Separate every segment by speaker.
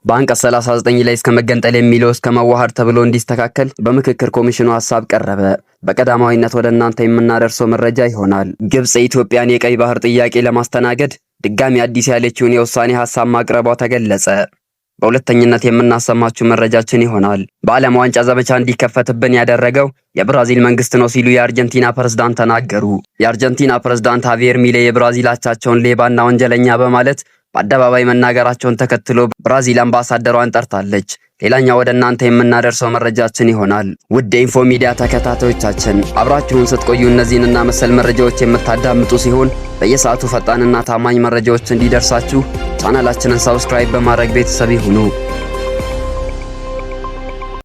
Speaker 1: በአንቀጽ 39 ላይ እስከ መገንጠል የሚለው እስከ መዋሃድ ተብሎ እንዲስተካከል በምክክር ኮሚሽኑ ሐሳብ ቀረበ። በቀዳማዊነት ወደ እናንተ የምናደርሰው መረጃ ይሆናል። ግብጽ የኢትዮጵያን የቀይ ባህር ጥያቄ ለማስተናገድ ድጋሚ አዲስ ያለችውን የውሳኔ ሐሳብ ማቅረቧ ተገለጸ። በሁለተኝነት የምናሰማችሁ መረጃችን ይሆናል። በዓለም ዋንጫ ዘመቻ እንዲከፈትብን ያደረገው የብራዚል መንግስት ነው ሲሉ የአርጀንቲና ፕሬዝዳንት ተናገሩ። የአርጀንቲና ፕሬዝዳንት ሃቪየር ሚሌይ የብራዚል አቻቸውን ሌባና ወንጀለኛ በማለት በአደባባይ መናገራቸውን ተከትሎ ብራዚል አምባሳደሯን ጠርታለች። ሌላኛው ወደ እናንተ የምናደርሰው መረጃችን ይሆናል። ውድ የኢንፎ ሚዲያ ተከታታዮቻችን አብራችሁን ስትቆዩ እነዚህንና መሰል መረጃዎች የምታዳምጡ ሲሆን በየሰዓቱ ፈጣንና ታማኝ መረጃዎች እንዲደርሳችሁ ቻናላችንን ሰብስክራይብ በማድረግ ቤተሰብ ይሁኑ።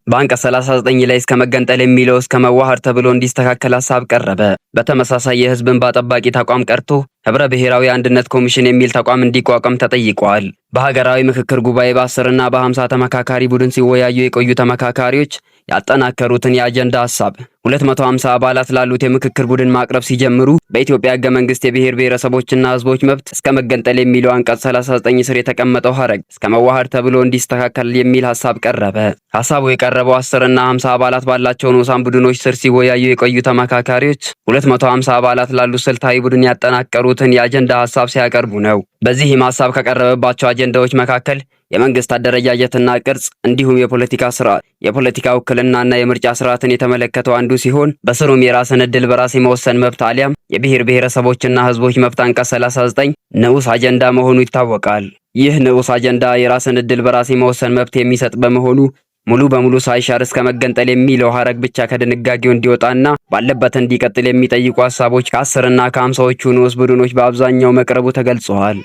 Speaker 1: በአንቀጽ 39 ላይ እስከ መገንጠል የሚለው እስከ መዋሃድ ተብሎ እንዲስተካከል ሐሳብ ቀረበ። በተመሳሳይ የህዝብ እንባ ጠባቂ ተቋም ቀርቶ ህብረ ብሔራዊ አንድነት ኮሚሽን የሚል ተቋም እንዲቋቋም ተጠይቋል። በሀገራዊ ምክክር ጉባኤ በ10 እና በ50 ተመካካሪ ቡድን ሲወያዩ የቆዩ ተመካካሪዎች ያጠናከሩትን የአጀንዳ ሐሳብ 250 አባላት ላሉት የምክክር ቡድን ማቅረብ ሲጀምሩ በኢትዮጵያ ህገ መንግስት የብሔር ብሔረሰቦችና ህዝቦች መብት እስከ መገንጠል የሚለው አንቀጽ 39 ስር የተቀመጠው ሐረግ እስከ መዋሃድ ተብሎ እንዲስተካከል የሚል ሐሳብ ቀረበ። ሐሳቡ የቀረበው 10 እና 50 አባላት ባላቸው ንዑሳን ቡድኖች ስር ሲወያዩ የቆዩ ተመካካሪዎች 250 አባላት ላሉት ስልታዊ ቡድን ያጠናከሩትን የአጀንዳ ሐሳብ ሲያቀርቡ ነው። በዚህም ሐሳብ ከቀረበባቸው አጀንዳዎች መካከል የመንግስት አደረጃጀትና ቅርጽ እንዲሁም የፖለቲካ ስርዓት፣ የፖለቲካ ውክልናና የምርጫ ስርዓትን የተመለከተው አንዱ ሲሆን በስሩም የራስን ዕድል በራስ የመወሰን መብት አሊያም የብሔር ብሔረሰቦችና ህዝቦች መብት አንቀጽ 39 ንዑስ አጀንዳ መሆኑ ይታወቃል። ይህ ንዑስ አጀንዳ የራስን ዕድል በራስ የመወሰን መብት የሚሰጥ በመሆኑ ሙሉ በሙሉ ሳይሻር እስከ መገንጠል የሚለው ሐረግ ብቻ ከድንጋጌው እንዲወጣና ባለበት እንዲቀጥል የሚጠይቁ ሐሳቦች ከ10 እና ከ50ዎቹ ንዑስ ቡድኖች በአብዛኛው መቅረቡ ተገልጸዋል።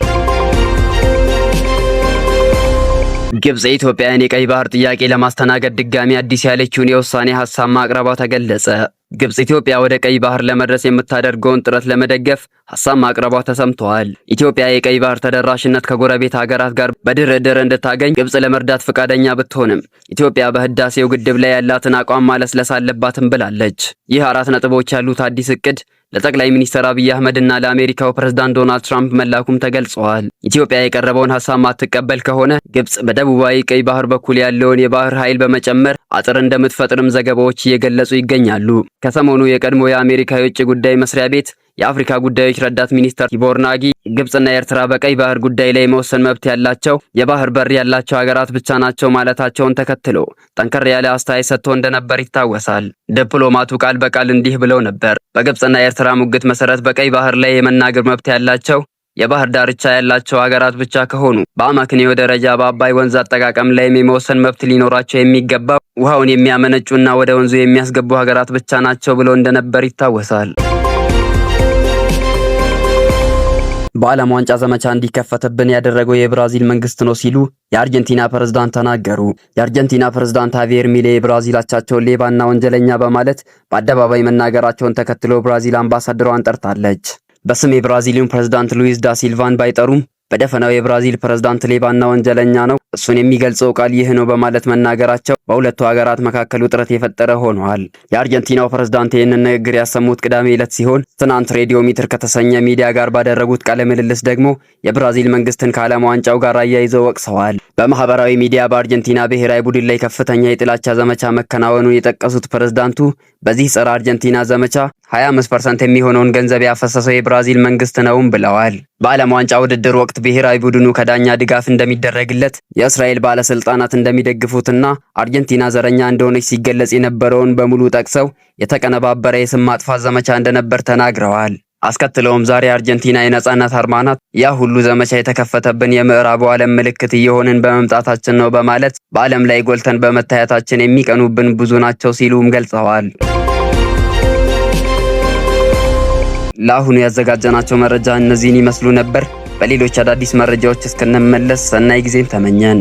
Speaker 1: ግብጽ የኢትዮጵያን የቀይ ባህር ጥያቄ ለማስተናገድ ድጋሚ አዲስ ያለችውን የውሳኔ ሐሳብ ማቅረቧ ተገለጸ። ግብጽ ኢትዮጵያ ወደ ቀይ ባህር ለመድረስ የምታደርገውን ጥረት ለመደገፍ ሐሳብ ማቅረቧ ተሰምቷል። ኢትዮጵያ የቀይ ባህር ተደራሽነት ከጎረቤት ሀገራት ጋር በድርድር እንድታገኝ ግብጽ ለመርዳት ፈቃደኛ ብትሆንም ኢትዮጵያ በህዳሴው ግድብ ላይ ያላትን አቋም ማለስለስ አለባትም ብላለች። ይህ 4 ነጥቦች ያሉት አዲስ እቅድ ለጠቅላይ ሚኒስትር አብይ አህመድ እና ለአሜሪካው ፕሬዝዳንት ዶናልድ ትራምፕ መላኩም ተገልጿል። ኢትዮጵያ የቀረበውን ሐሳብ ማትቀበል ከሆነ ግብጽ በደቡባዊ ቀይ ባህር በኩል ያለውን የባህር ኃይል በመጨመር አጥር እንደምትፈጥርም ዘገባዎች እየገለጹ ይገኛሉ። ከሰሞኑ የቀድሞ የአሜሪካ የውጭ ጉዳይ መስሪያ ቤት የአፍሪካ ጉዳዮች ረዳት ሚኒስትር ቲቦር ናጊ ግብጽና ኤርትራ በቀይ ባህር ጉዳይ ላይ መወሰን መብት ያላቸው የባህር በር ያላቸው ሀገራት ብቻ ናቸው ማለታቸውን ተከትሎ ጠንከር ያለ አስተያየት ሰጥቶ እንደነበር ይታወሳል። ዲፕሎማቱ ቃል በቃል እንዲህ ብለው ነበር። በግብጽና ኤርትራ ሙግት መሰረት በቀይ ባህር ላይ የመናገር መብት ያላቸው የባህር ዳርቻ ያላቸው ሀገራት ብቻ ከሆኑ በአማክኔው ደረጃ በአባይ ወንዝ አጠቃቀም ላይ የመወሰን መብት ሊኖራቸው የሚገባው ውሃውን የሚያመነጩና ወደ ወንዙ የሚያስገቡ ሀገራት ብቻ ናቸው ብሎ እንደነበር ይታወሳል። በዓለም ዋንጫ ዘመቻ እንዲከፈትብን ያደረገው የብራዚል መንግስት ነው ሲሉ የአርጀንቲና ፕሬዝዳንት ተናገሩ። የአርጀንቲና ፕሬዝዳንት ሃቪየር ሚሌይ የብራዚል አቻቸውን ሌባና ወንጀለኛ በማለት በአደባባይ መናገራቸውን ተከትሎ ብራዚል አምባሳደሯን ጠርታለች። በስም የብራዚሊውን ፕሬዝዳንት ሉዊስ ዳ ሲልቫን ባይጠሩም በደፈናው የብራዚል ፕሬዝዳንት ሌባና ወንጀለኛ ነው፣ እሱን የሚገልጸው ቃል ይህ ነው በማለት መናገራቸው በሁለቱ ሀገራት መካከል ውጥረት የፈጠረ ሆኗል። የአርጀንቲናው ፕሬዝዳንት ይህንን ንግግር ያሰሙት ቅዳሜ ዕለት ሲሆን ትናንት ሬዲዮ ሚትር ከተሰኘ ሚዲያ ጋር ባደረጉት ቃለ ምልልስ ደግሞ የብራዚል መንግስትን ከዓለም ዋንጫው ጋር አያይዘው ወቅሰዋል። በማህበራዊ ሚዲያ በአርጀንቲና ብሔራዊ ቡድን ላይ ከፍተኛ የጥላቻ ዘመቻ መከናወኑን የጠቀሱት ፕሬዝዳንቱ በዚህ ጸረ አርጀንቲና ዘመቻ 25% የሚሆነውን ገንዘብ ያፈሰሰው የብራዚል መንግስት ነውም ብለዋል። በዓለም ዋንጫ ውድድር ወቅት ብሔራዊ ቡድኑ ከዳኛ ድጋፍ እንደሚደረግለት የእስራኤል ባለስልጣናት እንደሚደግፉትና አርጀንቲና ዘረኛ እንደሆነች ሲገለጽ የነበረውን በሙሉ ጠቅሰው የተቀነባበረ የስም ማጥፋት ዘመቻ እንደነበር ተናግረዋል። አስከትለውም ዛሬ አርጀንቲና የነጻነት አርማ ናት፣ ያ ሁሉ ዘመቻ የተከፈተብን የምዕራቡ ዓለም ምልክት እየሆንን በመምጣታችን ነው በማለት በዓለም ላይ ጎልተን በመታየታችን የሚቀኑብን ብዙ ናቸው ሲሉም ገልጸዋል። ለአሁኑ ያዘጋጀናቸው መረጃ እነዚህን ይመስሉ ነበር። በሌሎች አዳዲስ መረጃዎች እስክንመለስ ሰናይ ጊዜን ተመኘን።